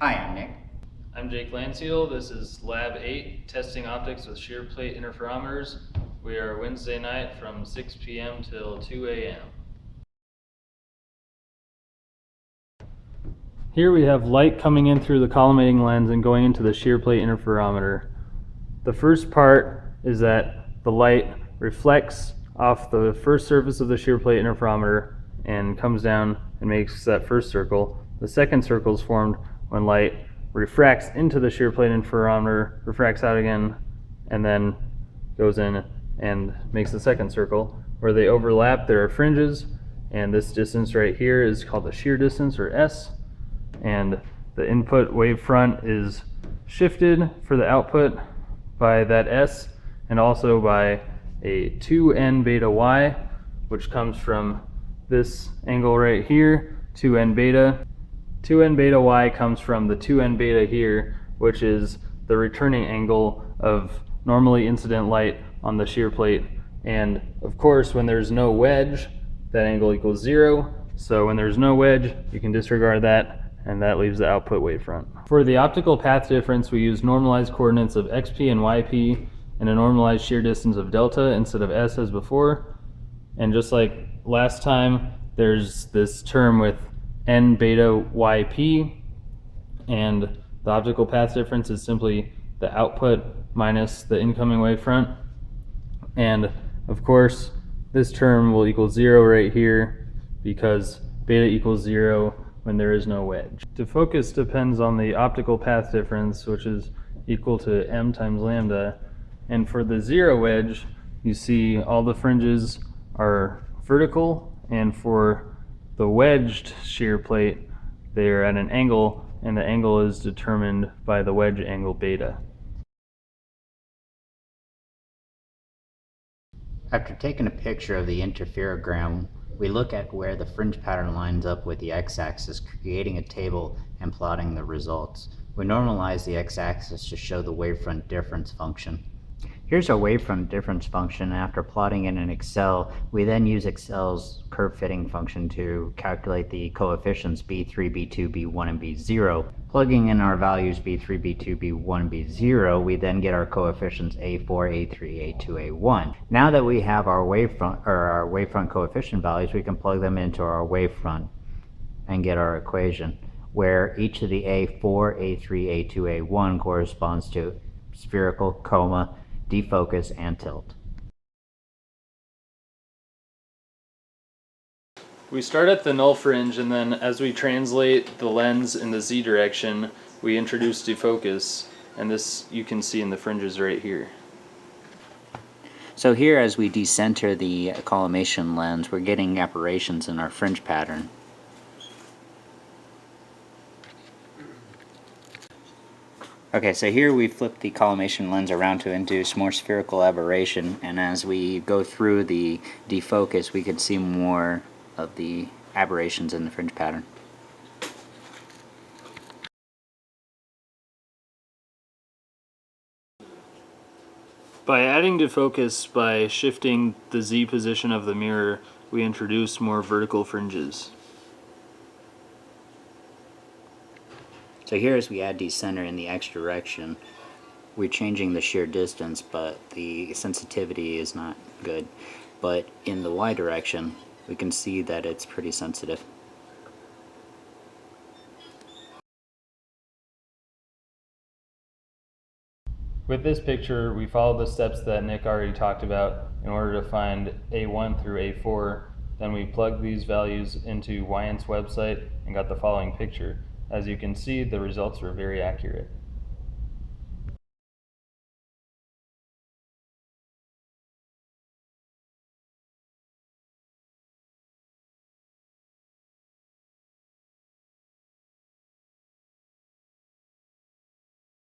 Hi, I'm Nick. I'm Jake Landseal. This is Lab 8, testing optics with shear plate interferometers. We are Wednesday night from 6 p.m. till 2 a.m. Here we have light coming in through the collimating lens and going into the shear plate interferometer. The first part is that the light reflects off the first surface of the shear plate interferometer and comes down and makes that first circle. The second circle is formed when light refracts into the shear plate interferometer, refracts out again, and then goes in and makes the second circle. Where they overlap, there are fringes, and this distance right here is called the shear distance, or S, and the input wavefront is shifted for the output by that S, and also by a 2n beta y, which comes from this angle right here, 2n beta. 2n beta y comes from the 2n beta here, which is the returning angle of normally incident light on the shear plate. And of course, when there's no wedge, that angle equals 0. So when there's no wedge, you can disregard that, and that leaves the output wavefront. For the optical path difference, we use normalized coordinates of xp and yp and a normalized shear distance of delta instead of s as before. And just like last time, there's this term with n beta yp, and the optical path difference is simply the output minus the incoming wavefront. And of course, this term will equal 0 right here because beta equals 0 when there is no wedge. Defocus depends on the optical path difference, which is equal to m times lambda. And for the 0 wedge, you see all the fringes are vertical, and for the wedged shear plate, they are at an angle, and the angle is determined by the wedge angle beta. After taking a picture of the interferogram, we look at where the fringe pattern lines up with the x-axis, creating a table and plotting the results. We normalize the x-axis to show the wavefront difference function. Here's our wavefront difference function. After plotting it in Excel, we then use Excel's curve fitting function to calculate the coefficients b3, b2, b1, and b0. Plugging in our values b3, b2, b1, b0, we then get our coefficients a4, a3, a2, a1. Now that we have our wavefront coefficient values, we can plug them into our wavefront and get our equation, where each of the a4, a3, a2, a1 corresponds to spherical, coma, defocus, and tilt. We start at the null fringe, and then as we translate the lens in the z direction, we introduce defocus, and this you can see in the fringes right here. So here, as we decenter the collimation lens, we're getting aberrations in our fringe pattern. Okay, so here we flip the collimation lens around to induce more spherical aberration, and as we go through the defocus, we can see more of the aberrations in the fringe pattern. By adding defocus by shifting the z position of the mirror, we introduce more vertical fringes. So here, as we add decenter in the x direction, we're changing the shear distance, but the sensitivity is not good. But in the y direction, we can see that it's pretty sensitive. With this picture, we follow the steps that Nick already talked about in order to find A1 through A4. Then we plugged these values into Wyant's website and got the following picture. As you can see, the results were very accurate.